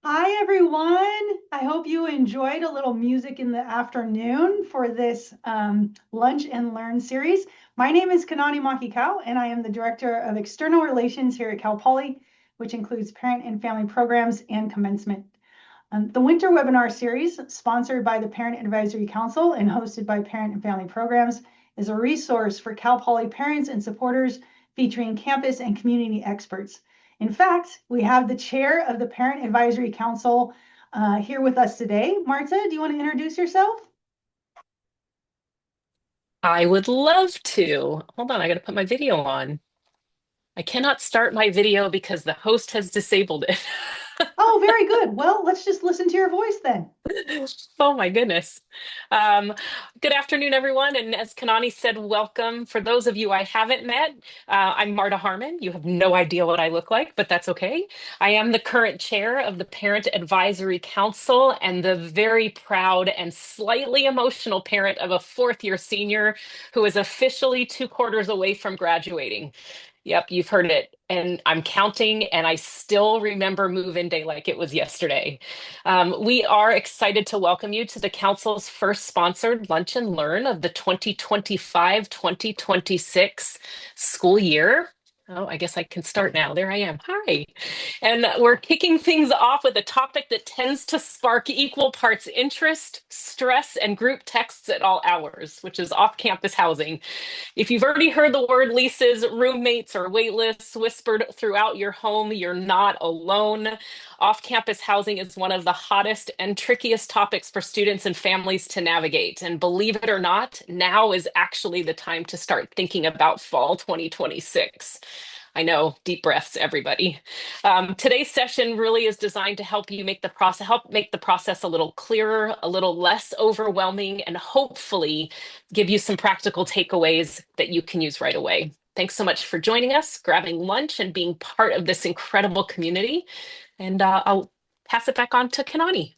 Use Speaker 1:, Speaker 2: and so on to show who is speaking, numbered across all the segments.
Speaker 1: Hi, everyone. I hope you enjoyed a little music in the afternoon for this Lunch and Learn series. My name is Kanani Makikau, and I am the Director of External Relations here at Cal Poly, which includes parent and family programs and commencement. The winter webinar series, sponsored by the Parent Advisory Council and hosted by Parent and Family Programs, is a resource for Cal Poly parents and supporters featuring campus and community experts. In fact, we have the chair of the Parent Advisory Council here with us today. Marta, do you want to introduce yourself?
Speaker 2: I would love to. Hold on, I got to put my video on. I cannot start my video because the host has disabled it.
Speaker 1: Oh, very good. Well, let's just listen to your voice then.
Speaker 2: Oh my goodness. Um, Good afternoon, everyone. And as Kanani said, welcome. For those of you I haven't met, I'm Marta Harmon. You have no idea what I look like, but that's okay. I am the current chair of the Parent Advisory Council and the very proud and slightly emotional parent of a fourth year senior who is officially 2 quarters away from graduating. Yep, you've heard it. And I'm counting, and I still remember move-in day like it was yesterday. We are excited to welcome you to the Council's first sponsored Lunch and Learn of the 2025-2026 school year. Oh, I guess I can start now. There I am. Hi. And we're kicking things off with a topic that tends to spark equal parts interest, stress, and group texts at all hours, which is off-campus housing. If you've already heard the word leases, roommates, or waitlists whispered throughout your home, you're not alone. Off campus housing is one of the hottest and trickiest topics for students and families to navigate. And believe it or not, now is actually the time to start thinking about fall 2026. I know, deep breaths, everybody. Today's session really is designed to help make the process a little clearer, a little less overwhelming, and hopefully give you some practical takeaways that you can use right away. Thanks so much for joining us, grabbing lunch, and being part of this incredible community. And I'll pass it back on to Kanani.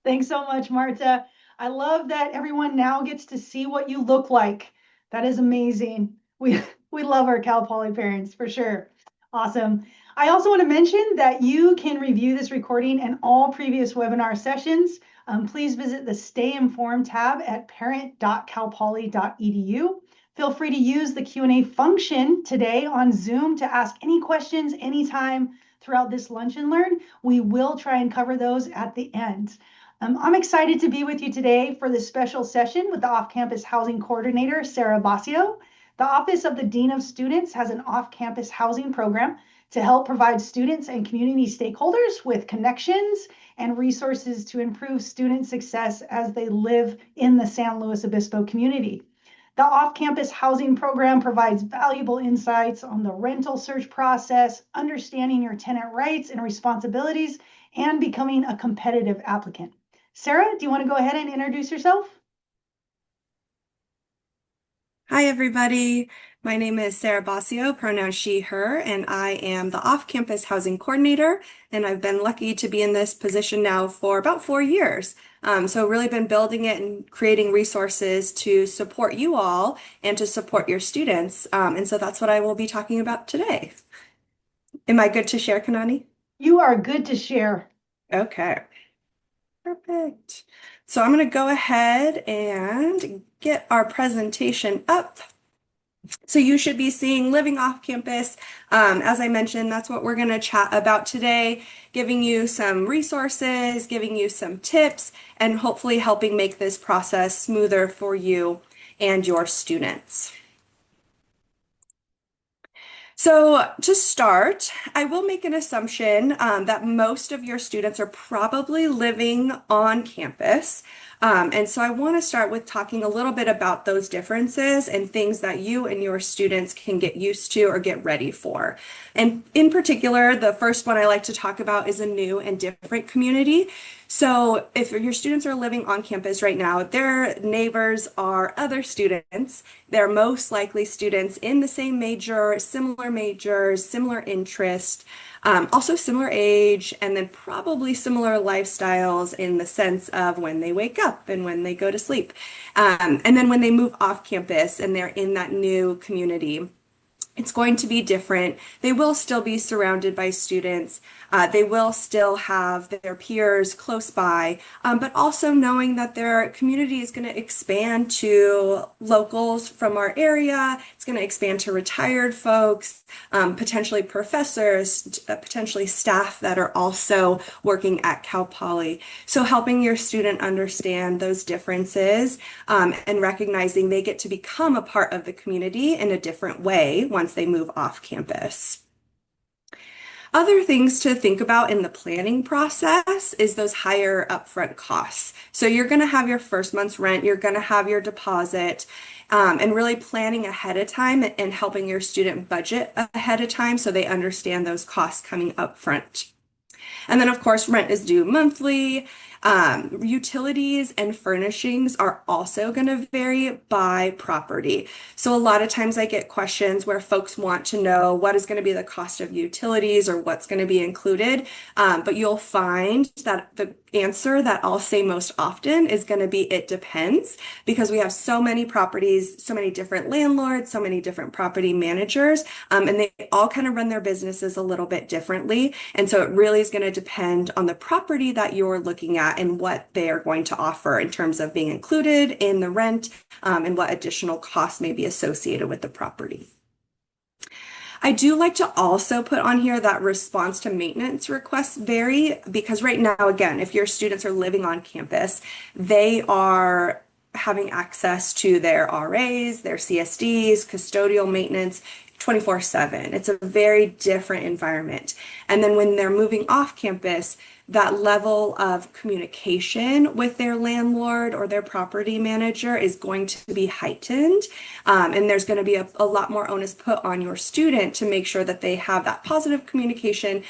Speaker 1: Thanks so much, Marta. I love that everyone now gets to see what you look like. That is amazing. We love our Cal Poly parents for sure. Awesome. I also want to mention that you can review this recording and all previous webinar sessions. Please visit the Stay Informed tab at parent.calpoly.edu. Feel free to use the Q&A function today on Zoom to ask any questions anytime throughout this lunch and learn. We will try and cover those at the end. I'm excited to be with you today for this special session with the off-campus housing coordinator, Sarah Bacio. The Office of the Dean of Students has an off-campus housing program to help provide students and community stakeholders with connections and resources to improve student success as they live in the San Luis Obispo community. The off-campus housing program provides valuable insights on the rental search process, understanding your tenant rights and responsibilities, and becoming a competitive applicant. Sarah, do you want to go ahead and introduce yourself?
Speaker 3: Hi, everybody. My name is Sarah Bacio, pronouns she, her, and I am the off-campus housing coordinator. And I've been lucky to be in this position now for about 4 years. So really been building it and creating resources to support you all and to support your students. And so that's what I will be talking about today. Am I good to share, Kanani?
Speaker 1: You are good to share.
Speaker 3: Okay, perfect. So I'm going to go ahead and get our presentation up. So you should be seeing living off campus. As I mentioned, that's what we're going to chat about today, giving you some resources, giving you some tips, and hopefully helping make this process smoother for you and your students. So to start, I will make an assumption that most of your students are probably living on campus. And so I want to start with talking a little bit about those differences and things that you and your students can get used to or get ready for. And in particular, the first one I like to talk about is a new and different community. So if your students are living on campus right now, their neighbors are other students. They're most likely students in the same major, similar majors, similar interest, also similar age, and then probably similar lifestyles in the sense of when they wake up and when they go to sleep. And then when they move off campus and they're in that new community. It's going to be different. They will still be surrounded by students. They will still have their peers close by, but also knowing that their community is going to expand to locals from our area. It's going to expand to retired folks, potentially professors, potentially staff that are also working at Cal Poly. So helping your student understand those differences, and recognizing they get to become a part of the community in a different way once they move off campus. Other things to think about in the planning process is those higher upfront costs. So you're going to have your first month's rent, you're going to have your deposit, and really planning ahead of time and helping your student budget ahead of time so they understand those costs coming up front. And then, of course, rent is due monthly. Utilities and furnishings are also going to vary by property. So a lot of times I get questions where folks want to know what is going to be the cost of utilities or what's going to be included. But you'll find that the answer that I'll say most often is going to be it depends, because we have so many properties, so many different landlords, so many different property managers, and they all kind of run their businesses a little bit differently. And so it really is going to depend on the property that you're looking at and what they are going to offer in terms of being included in the rent, and what additional costs may be associated with the property. I do like to also put on here that response to maintenance requests vary, because right now, again, if your students are living on campus, they are having access to their RAs, their CSDs, custodial maintenance 24/7. It's a very different environment. And then when they're moving off campus, that level of communication with their landlord or their property manager is going to be heightened. And there's going to be a lot more onus put on your student to make sure that they have that positive communication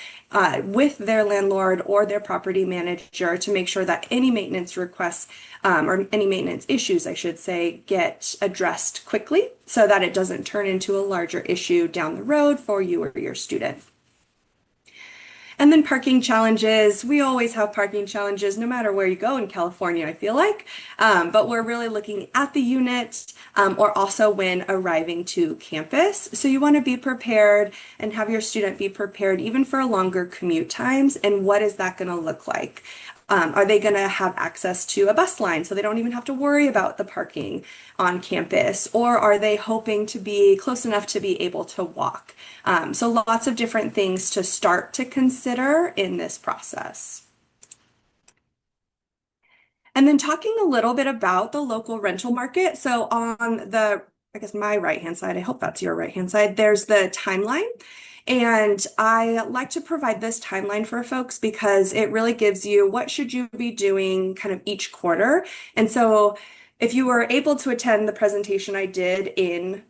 Speaker 3: with their landlord or their property manager to make sure that any maintenance requests, or any maintenance issues, I should say, get addressed quickly so that it doesn't turn into a larger issue down the road for you or your student. And then parking challenges. We always have parking challenges no matter where you go in California, I feel like. But we're really looking at the unit, or also when arriving to campus. So you want to be prepared and have your student be prepared even for longer commute times. And what is that going to look like? Are they going to have access to a bus line so they don't even have to worry about the parking on campus? Or are they hoping to be close enough to be able to walk? So lots of different things to start to consider in this process. And then talking a little bit about the local rental market. So on the, I guess my right-hand side, I hope that's your right-hand side, there's the timeline. And I like to provide this timeline for folks because it really gives you what should you be doing kind of each quarter. And so if you were able to attend the presentation I did in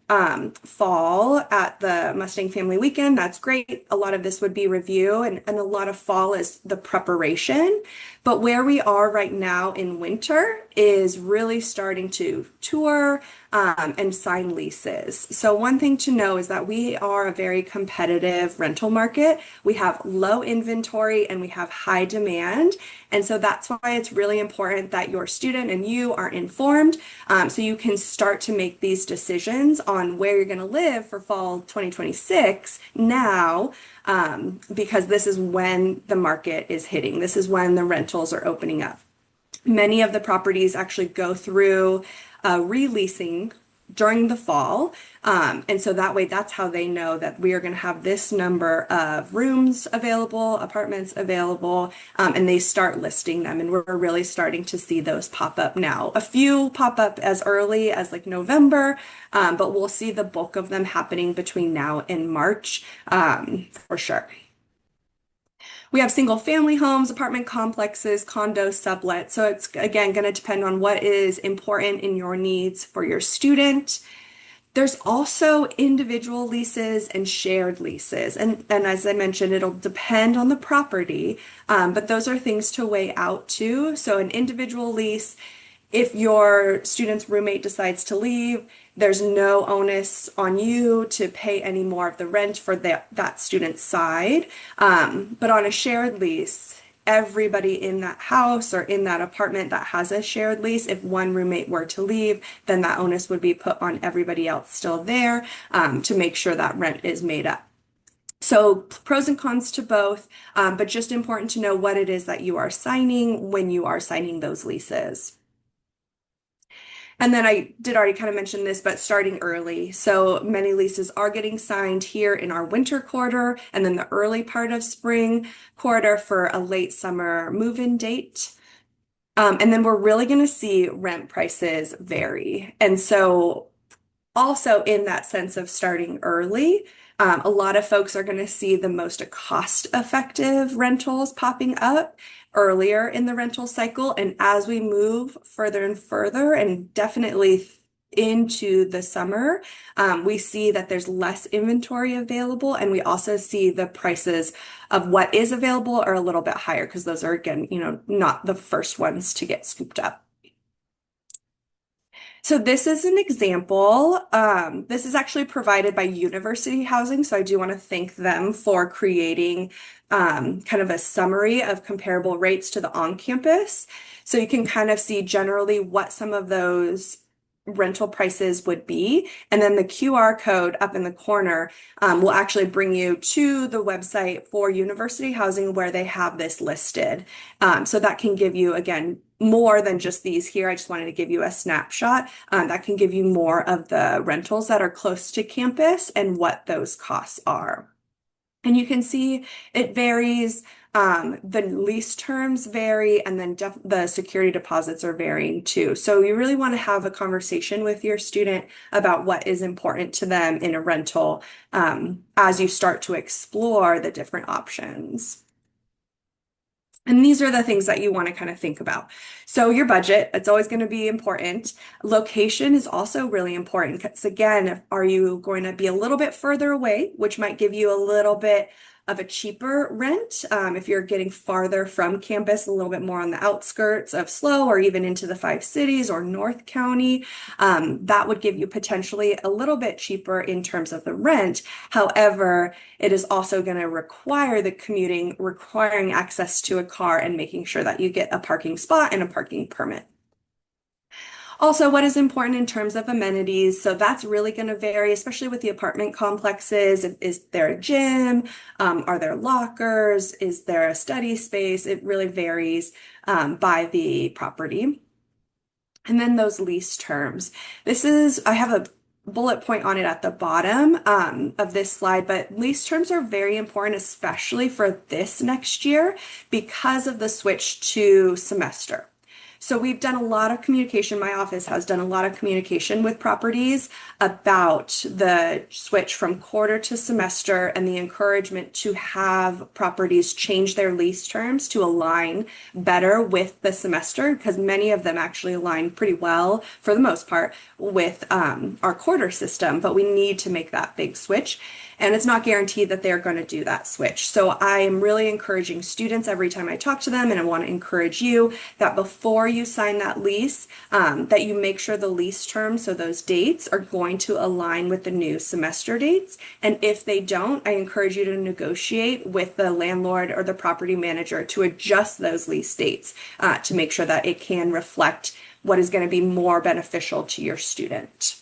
Speaker 3: fall at the Mustang Family Weekend, that's great. A lot of this would be review, and a lot of fall is the preparation. But where we are right now in winter is really starting to tour and sign leases. So one thing to know is that we are a very competitive rental market. We have low inventory and we have high demand. And so that's why it's really important that your student and you are informed, so you can start to make these decisions on where you're going to live for fall 2026 now, because this is when the market is hitting. This is when the rentals are opening up. Many of the properties actually go through releasing during the fall. And so that way, that's how they know that we are going to have this number of rooms available, apartments available, and they start listing them. And we're really starting to see those pop up now. A few pop up as early as like November, but we'll see the bulk of them happening between now and March, for sure. We have single family homes, apartment complexes, condos, sublet. So it's again going to depend on what is important in your needs for your student. There's also individual leases and shared leases. And as I mentioned, it'll depend on the property, but those are things to weigh out too. So an individual lease, if your student's roommate decides to leave, there's no onus on you to pay any more of the rent for that student's side. But on a shared lease, everybody in that house or in that apartment that has a shared lease. If one roommate were to leave, then that onus would be put on everybody else still there, to make sure that rent is made up. So pros and cons to both, but just important to know what it is that you are signing when you are signing those leases. And then I did already kind of mention this, but starting early. So many leases are getting signed here in our winter quarter and then the early part of spring quarter for a late summer move-in date. And then we're really going to see rent prices vary. And so also in that sense of starting early, a lot of folks are going to see the most cost-effective rentals popping up earlier in the rental cycle. And as we move further and further, and definitely into the summer, we see that there's less inventory available, and we also see the prices of what is available are a little bit higher because those are, again, not the first ones to get scooped up. So this is an example. This is actually provided by University Housing, so I do want to thank them for creating kind of a summary of comparable rates to the on-campus. So you can kind of see generally what some of those rental prices would be. And then the QR code up in the corner will actually bring you to the website for University Housing where they have this listed. So that can give you, again, more than just these here. I just wanted to give you a snapshot that can give you more of the rentals that are close to campus and what those costs are. And you can see it varies. The lease terms vary, and then the security deposits are varying too. So you really want to have a conversation with your student about what is important to them in a rental as you start to explore the different options. And these are the things that you want to kind of think about. So your budget, it's always going to be important. Location is also really important because, again, are you going to be a little bit further away, which might give you a little bit of a cheaper rent if you're getting farther from campus, a little bit more on the outskirts of SLO or even into the 5 cities or North County. That would give you potentially a little bit cheaper in terms of the rent. However, it is also going to require the commuting, requiring access to a car and making sure that you get a parking spot and a parking permit. Also, what is important in terms of amenities? So that's really going to vary, especially with the apartment complexes. Is there a gym? Are there lockers? Is there a study space? It really varies by the property. And then those lease terms. I have a bullet point on it at the bottom of this slide, but lease terms are very important, especially for this next year because of the switch to semester. So we've done a lot of communication. My office has done a lot of communication with properties about the switch from quarter to semester and the encouragement to have properties change their lease terms to align better with the semester, because many of them actually align pretty well, for the most part, with our quarter system, but we need to make that big switch. And it's not guaranteed that they're going to do that switch. So I am really encouraging students every time I talk to them, and I want to encourage you that before you sign that lease, that you make sure the lease terms, so those dates, are going to align with the new semester dates. And if they don't, I encourage you to negotiate with the landlord or the property manager to adjust those lease dates to make sure that it can reflect what is going to be more beneficial to your student.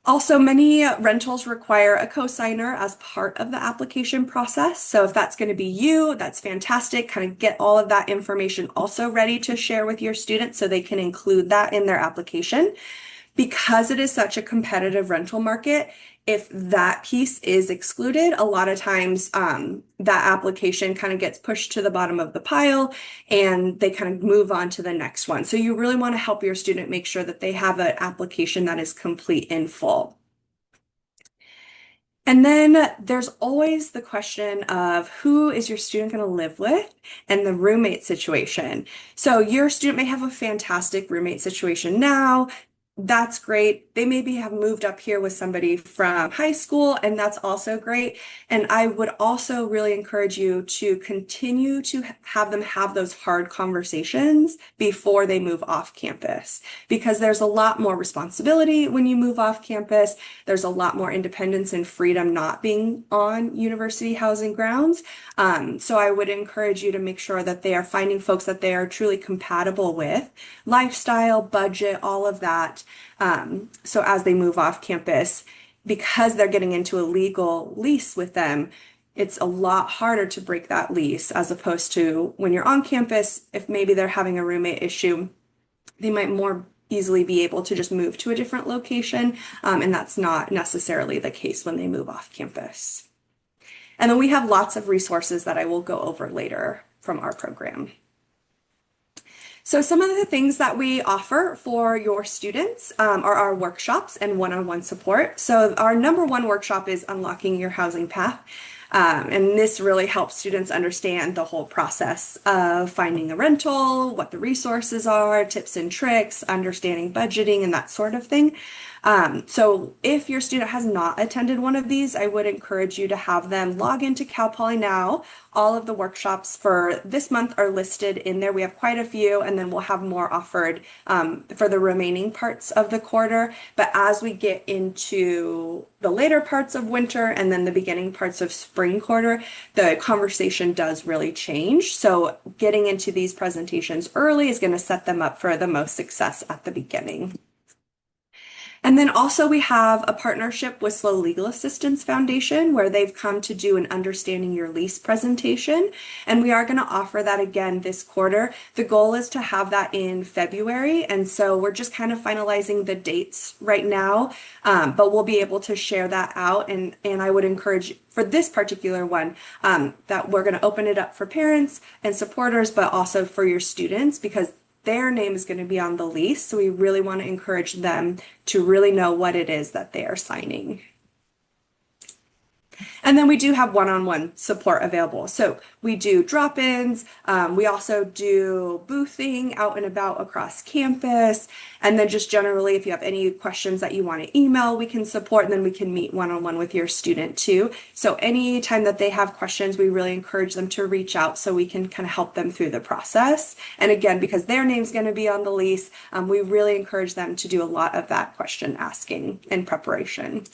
Speaker 3: Also, many rentals require a cosigner as part of the application process. So if that's going to be you, that's fantastic. Kind of get all of that information also ready to share with your students so they can include that in their application. Because it is such a competitive rental market, if that piece is excluded, a lot of times that application kind of gets pushed to the bottom of the pile and they kind of move on to the next one. So you really want to help your student make sure that they have an application that is complete in full. And then there's always the question of who is your student going to live with and the roommate situation. So your student may have a fantastic roommate situation now. that's great. They maybe have moved up here with somebody from high school, and that's also great. And I would also really encourage you to continue to have them have those hard conversations before they move off campus, because there's a lot more responsibility when you move off campus. There's a lot more independence and freedom not being on university housing grounds. So I would encourage you to make sure that they are finding folks that they are truly compatible with, lifestyle, budget, all of that. So as they move off campus, because they're getting into a legal lease with them, it's a lot harder to break that lease as opposed to when you're on campus, if maybe they're having a roommate issue, they might more easily be able to just move to a different location. And that's not necessarily the case when they move off campus. And then we have lots of resources that I will go over later from our program. So some of the things that we offer for your students are our workshops and one-on-one support. So our number one workshop is Unlocking Your Housing Path. And this really helps students understand the whole process of finding a rental, what the resources are, tips and tricks, understanding budgeting, and that sort of thing. So if your student has not attended one of these, I would encourage you to have them log into Cal Poly Now. All of the workshops for this month are listed in there. We have quite a few, and then we'll have more offered for the remaining parts of the quarter. But as we get into the later parts of winter and then the beginning parts of spring quarter, the conversation does really change. So getting into these presentations early is going to set them up for the most success at the beginning. And then also we have a partnership with SLO Legal Assistance Foundation where they've come to do an Understanding Your Lease presentation. And we are going to offer that again this quarter. The goal is to have that in February. And so we're just kind of finalizing the dates right now, but we'll be able to share that out. And I would encourage for this particular one that we're going to open it up for parents and supporters, but also for your students, because their name is going to be on the lease. So we really want to encourage them to really know what it is that they are signing. And then we do have one-on-one support available. So we do drop-ins. We also do boothing out and about across campus. And then just generally, if you have any questions that you want to email, we can support, and then we can meet one-on-one with your student too. So anytime that they have questions, we really encourage them to reach out so we can kind of help them through the process. And again, because their name's going to be on the lease, we really encourage them to do a lot of that question asking and preparation.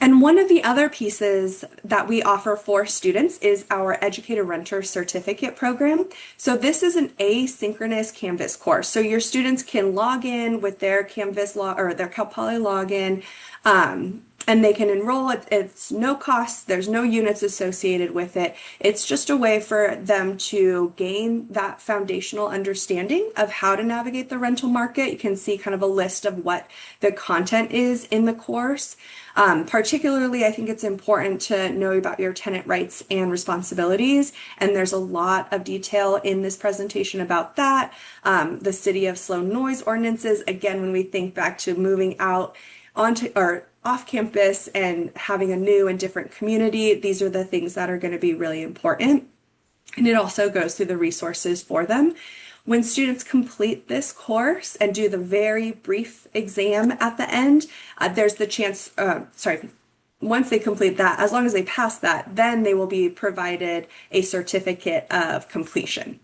Speaker 3: And one of the other pieces that we offer for students is our Educator Renter Certificate program. So this is an asynchronous Canvas course. So your students can log in with their Canvas or their Cal Poly login, and they can enroll. It's no cost. There's no units associated with it. It's just a way for them to gain that foundational understanding of how to navigate the rental market. You can see kind of a list of what the content is in the course. Particularly, I think it's important to know about your tenant rights and responsibilities, and there's a lot of detail in this presentation about that. The City of SLO noise ordinances, again, when we think back to moving out onto or off campus and having a new and different community, these are the things that are going to be really important. And it also goes through the resources for them. When students complete this course and do the very brief exam at the end, there's the chance, once they complete that, as long as they pass that, then they will be provided a certificate of completion.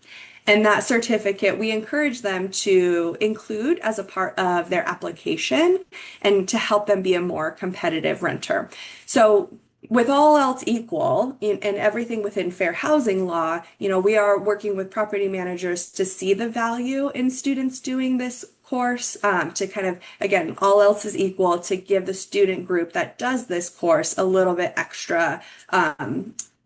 Speaker 3: And that certificate, we encourage them to include as a part of their application and to help them be a more competitive renter. So with all else equal and everything within fair housing law, we are working with property managers to see the value in students doing this course, to kind of, again, all else is equal, to give the student group that does this course a little bit extra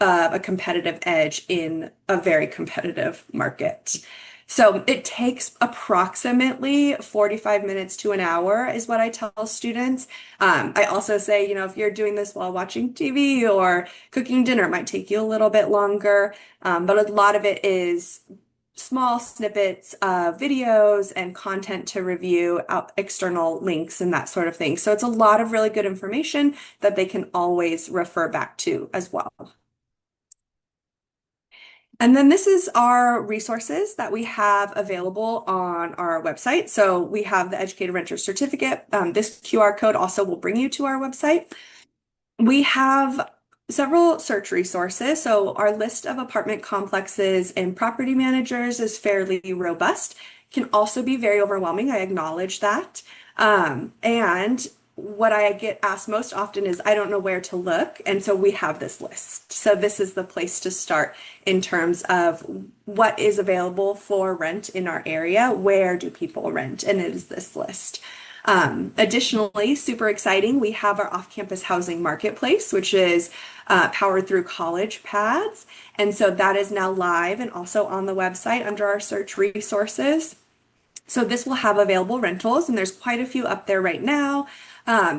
Speaker 3: a competitive edge in a very competitive market. So it takes approximately 45 minutes to an hour is what I tell students. I also say, if you're doing this while watching TV or cooking dinner, it might take you a little bit longer. But a lot of it is small snippets of videos and content to review, external links and that sort of thing. So it's a lot of really good information that they can always refer back to as well. And then this is our resources that we have available on our website. So we have the Educated Renter Certificate. This QR code also will bring you to our website. We have several search resources. So our list of apartment complexes and property managers is fairly robust. Can also be very overwhelming. I acknowledge that. And what I get asked most often is I don't know where to look. And so we have this list. So this is the place to start in terms of what is available for rent in our area. Where do people rent? And it is this list. Additionally, super exciting, we have our off-campus housing marketplace, which is powered through college pads. And so that is now live and also on the website under our search resources. So this will have available rentals, and there's quite a few up there right now.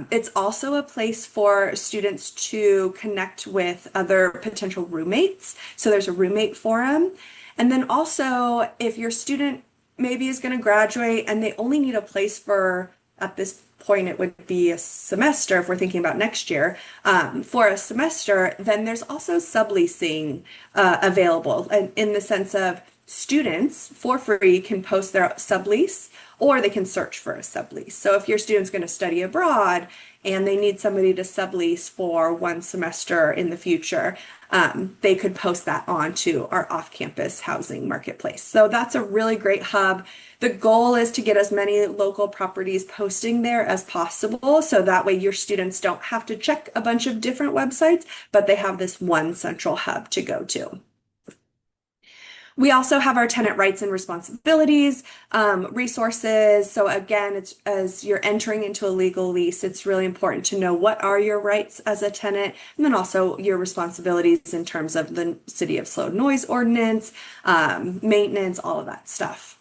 Speaker 3: It's also a place for students to connect with other potential roommates. So there's a roommate forum. And then also, if your student maybe is going to graduate and they only need a place for, at this point, it would be a semester if we're thinking about next year, for a semester, then there's also subleasing available in the sense of students for free can post their sublease or they can search for a sublease. So if your student's going to study abroad and they need somebody to sublease for one semester in the future, they could post that onto our off-campus housing marketplace. So that's a really great hub. The goal is to get as many local properties posting there as possible. So that way your students don't have to check a bunch of different websites, but they have this one central hub to go to. We also have our tenant rights and responsibilities resources. So again, it's as you're entering into a legal lease, it's really important to know what are your rights as a tenant, and then also your responsibilities in terms of the City of Slow Noise Ordinance, maintenance, all of that stuff.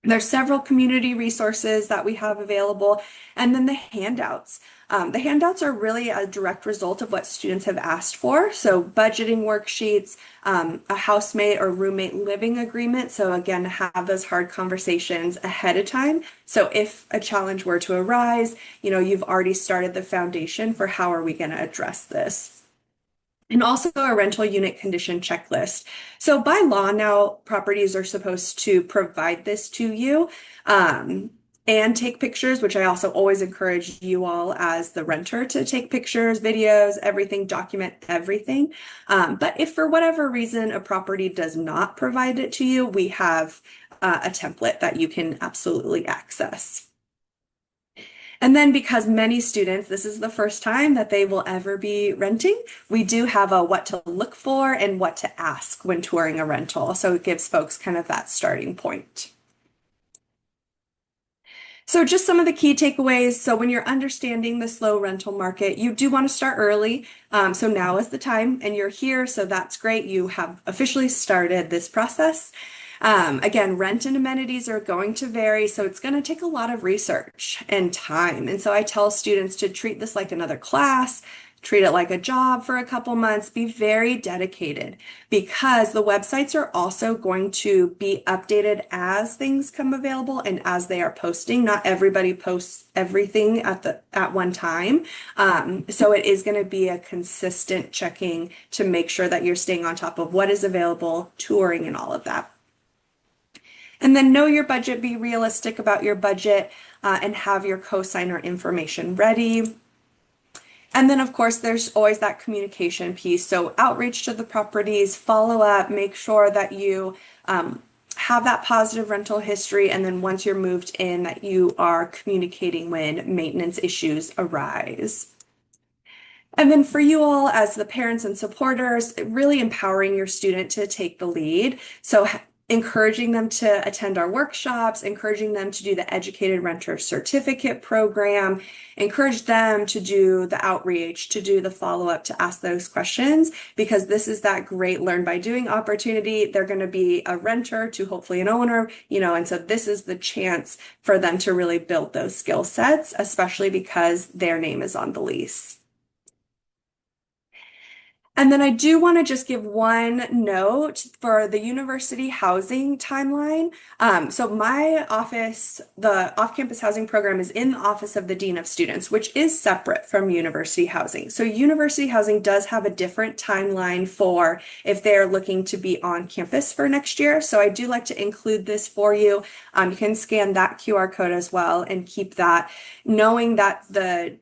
Speaker 3: There's several community resources that we have available, and then the handouts. The handouts are really a direct result of what students have asked for. So budgeting worksheets, a housemate or roommate living agreement. So again, have those hard conversations ahead of time. So if a challenge were to arise, you've already started the foundation for how are we going to address this. And also a rental unit condition checklist. So by law now, properties are supposed to provide this to you and take pictures, which I also always encourage you all as the renter to take pictures, videos, everything, document everything. But if for whatever reason a property does not provide it to you, we have a template that you can absolutely access. And then because many students, this is the first time that they will ever be renting, we do have a what to look for and what to ask when touring a rental. So it gives folks kind of that starting point. So just some of the key takeaways. So when you're understanding the slow rental market, you do want to start early. So now is the time and you're here. So that's great. You have officially started this process. Again, rent and amenities are going to vary, so it's going to take a lot of research and time. And so I tell students to treat this like another class, treat it like a job for a couple months, be very dedicated because the websites are also going to be updated as things come available and as they are posting. Not everybody posts everything at one time. So it is going to be a consistent checking to make sure that you're staying on top of what is available, touring and all of that. And then know your budget, be realistic about your budget, and have your cosigner information ready. And then, of course, there's always that communication piece. So outreach to the properties, follow up, make sure that you have that positive rental history. And then once you're moved in, that you are communicating when maintenance issues arise. And then for you all as the parents and supporters, really empowering your student to take the lead. So encouraging them to attend our workshops, encouraging them to do the Educated Renter Certificate program, encourage them to do the outreach, to do the follow-up, to ask those questions, because this is that great learn by doing opportunity. They're going to be a renter to hopefully an owner, and so this is the chance for them to really build those skill sets, especially because their name is on the lease. And then I do want to just give one note for the university housing timeline. So my office, the off-campus housing program is in the office of the Dean of Students, which is separate from university housing. So university housing does have a different timeline for if they're looking to be on campus for next year. So I do like to include this for you. You can scan that QR code as well and keep that, knowing that the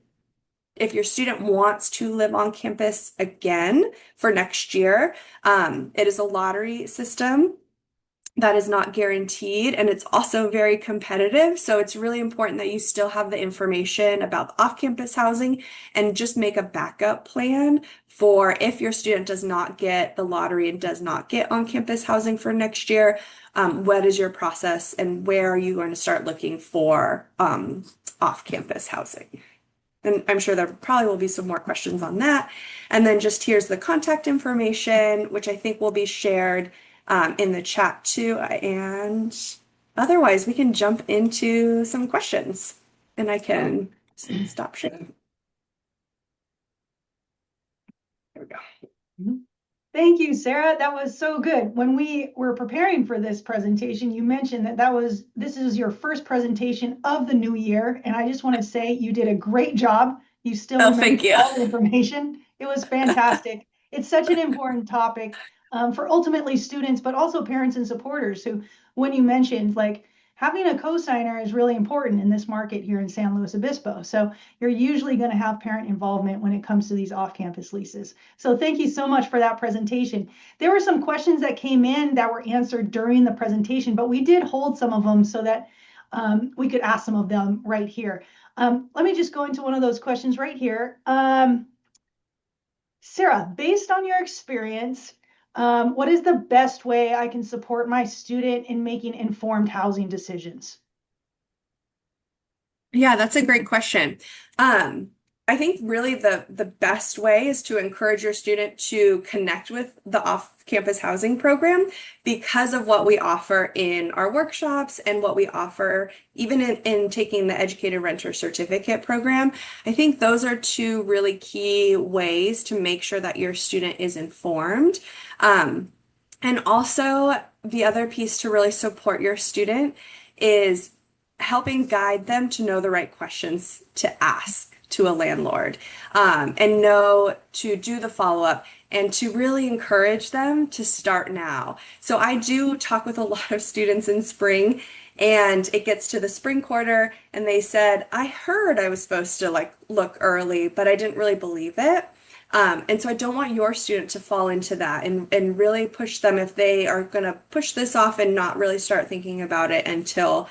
Speaker 3: if your student wants to live on campus again for next year, it is a lottery system that is not guaranteed, and it's also very competitive. So it's really important that you still have the information about the off-campus housing and just make a backup plan for if your student does not get the lottery and does not get on-campus housing for next year. What is your process and where are you going to start looking for off-campus housing? And I'm sure there probably will be some more questions on that. And then just here's the contact information, which I think will be shared in the chat too. And otherwise, we can jump into some questions and I can stop sharing. There we go.
Speaker 1: Mhm. Thank you, Sarah. That was so good. When we were preparing for this presentation, you mentioned that this is your first presentation of the new year, and I just want to say you did a great job. You still
Speaker 3: Oh,
Speaker 1: remember
Speaker 3: thank you.
Speaker 1: all the information. It was fantastic. It's such an important topic for ultimately students, but also parents and supporters who, when you mentioned like having a co-signer is really important in this market here in San Luis Obispo. So you're usually going to have parent involvement when it comes to these off-campus leases. So thank you so much for that presentation. There were some questions that came in that were answered during the presentation, but we did hold some of them so that we could ask some of them right here. Let me just go into one of those questions right here. Sarah, based on your experience, what is the best way I can support my student in making informed housing decisions?
Speaker 3: Yeah, that's a great question. Um, I think really the best way is to encourage your student to connect with the off-campus housing program because of what we offer in our workshops and what we offer even in taking the educated renter certificate program. I think those are two really key ways to make sure that your student is informed. And also the other piece to really support your student is helping guide them to know the right questions to ask to a landlord, and know to do the follow-up and to really encourage them to start now. So I do talk with a lot of students in spring and it gets to the spring quarter and they said, I heard I was supposed to like look early, but I didn't really believe it. And so I don't want your student to fall into that and really push them if they are going to push this off and not really start thinking about it until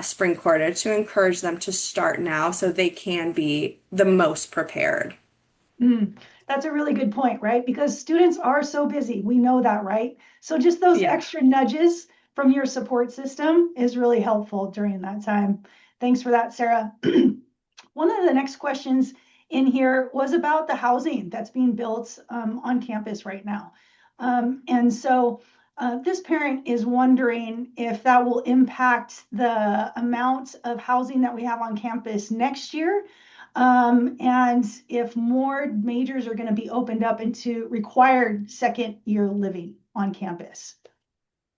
Speaker 3: spring quarter to encourage them to start now so they can be the most prepared.
Speaker 1: That's a really good point, right? Because students are so busy. We know that, right? So just those
Speaker 3: Yeah.
Speaker 1: extra nudges from your support system is really helpful during that time. Thanks for that, Sarah. One of the next questions in here was about the housing that's being built on campus right now. And so this parent is wondering if that will impact the amount of housing that we have on campus next year, and if more majors are going to be opened up into required second year living on campus.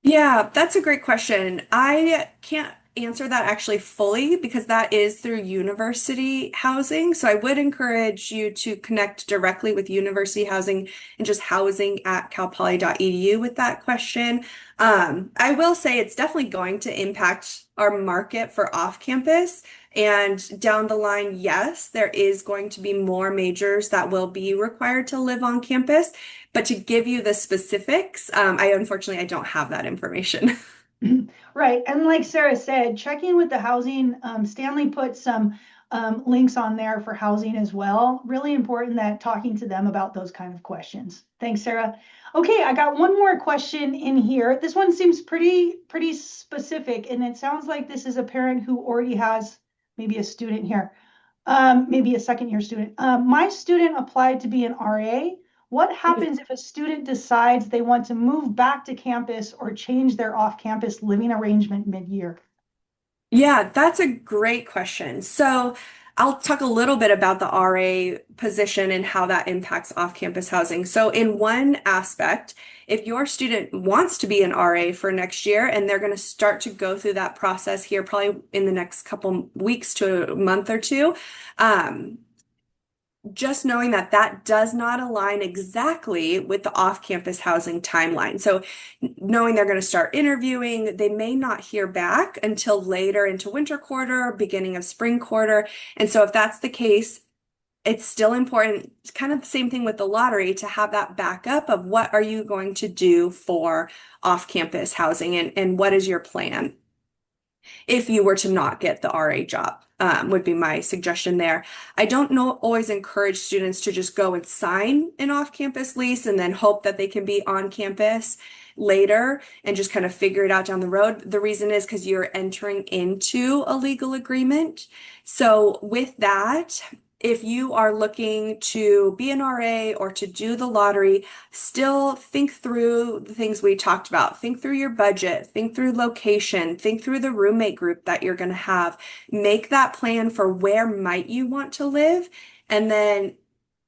Speaker 3: Yeah, that's a great question. I can't answer that actually fully because that is through university housing. So I would encourage you to connect directly with university housing and just housing at calpoly.edu with that question. I will say it's definitely going to impact our market for off-campus. And down the line, yes, there is going to be more majors that will be required to live on campus. But to give you the specifics, I unfortunately I don't have that information.
Speaker 1: Right. And like Sarah said, checking with the housing, Stanley put some links on there for housing as well. Really important that talking to them about those kind of questions. Thanks, Sarah. Okay, I got one more question in here. This one seems pretty specific, and it sounds like this is a parent who already has maybe a student here, maybe a second year student. My student applied to be an RA. What happens if a student decides they want to move back to campus or change their off-campus living arrangement mid-year?
Speaker 3: Yeah, that's a great question. So I'll talk a little bit about the RA position and how that impacts off-campus housing. So in one aspect, if your student wants to be an RA for next year and they're going to start to go through that process here probably in the next couple weeks to a month or two, just knowing that that does not align exactly with the off-campus housing timeline. So knowing they're going to start interviewing, they may not hear back until later into winter quarter, beginning of spring quarter. And so if that's the case, it's still important, it's kind of the same thing with the lottery, to have that backup of what are you going to do for off-campus housing and what is your plan if you were to not get the RA job, would be my suggestion there. I don't know, always encourage students to just go and sign an off-campus lease and then hope that they can be on campus later and just kind of figure it out down the road. The reason is because you're entering into a legal agreement. So with that, if you are looking to be an RA or to do the lottery, still think through the things we talked about. Think through your budget, think through location, think through the roommate group that you're going to have. Make that plan for where might you want to live. And then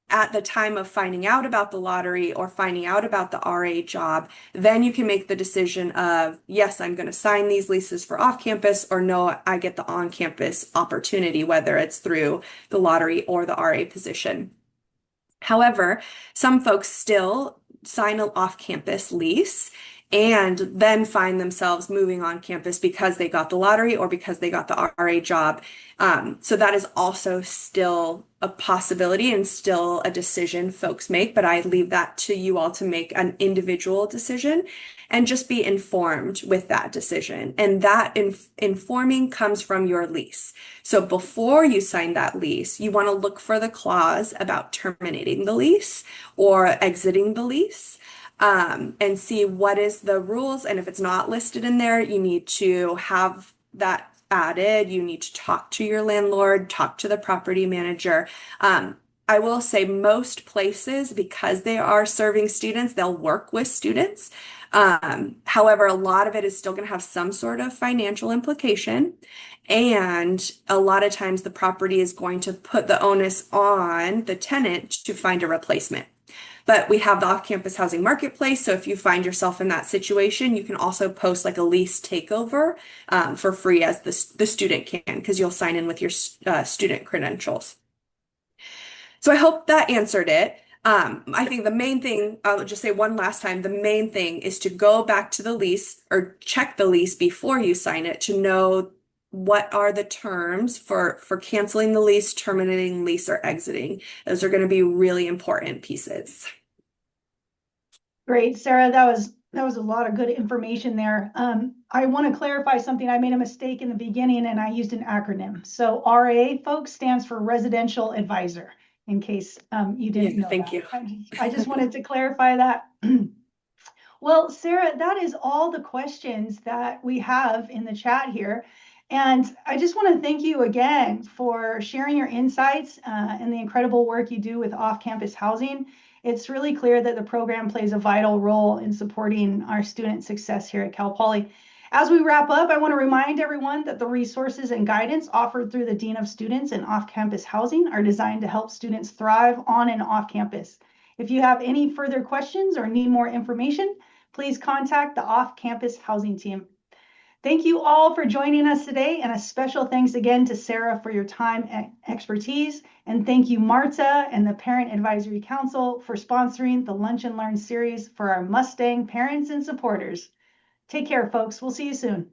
Speaker 3: at the time of finding out about the lottery or finding out about the RA job, then you can make the decision of, yes, I'm going to sign these leases for off campus, or no, I get the on campus opportunity, whether it's through the lottery or the RA position. However, some folks still sign an off campus lease and then find themselves moving on campus because they got the lottery or because they got the RA job. So that is also still a possibility and still a decision folks make, but I leave that to you all to make an individual decision and just be informed with that decision. And that informing comes from your lease. So before you sign that lease, you want to look for the clause about terminating the lease or exiting the lease. And see what is the rules. And if it's not listed in there, you need to have that added. You need to talk to your landlord, talk to the property manager. I will say most places, because they are serving students, they'll work with students. However, a lot of it is still going to have some sort of financial implication. And a lot of times the property is going to put the onus on the tenant to find a replacement. But we have the off-campus housing marketplace. So if you find yourself in that situation, you can also post like a lease takeover for free as the student can, because you'll sign in with your student credentials. So I hope that answered it. I think the main thing, I'll just say one last time, the main thing is to go back to the lease or check the lease before you sign it to know what are the terms for canceling the lease, terminating lease, or exiting. Those are going to be really important pieces.
Speaker 1: Great, Sarah. That was a lot of good information there. I want to clarify something. I made a mistake in the beginning and I used an acronym. So RA, folks, stands for Residential Advisor, in case you didn't know
Speaker 3: Thank
Speaker 1: that.
Speaker 3: you.
Speaker 1: I just wanted to clarify that. Well, Sarah, that is all the questions that we have in the chat here. And I just want to thank you again for sharing your insights and the incredible work you do with off-campus housing. It's really clear that the program plays a vital role in supporting our student success here at Cal Poly. As we wrap up, I want to remind everyone that the resources and guidance offered through the Dean of Students and off-campus housing are designed to help students thrive on and off campus. If you have any further questions or need more information, please contact the off-campus housing team. Thank you all for joining us today, and a special thanks again to Sarah for your time and expertise. And thank you, Marta and the Parent Advisory Council for sponsoring the Lunch and Learn series for our Mustang parents and supporters. Take care, folks. We'll see you soon.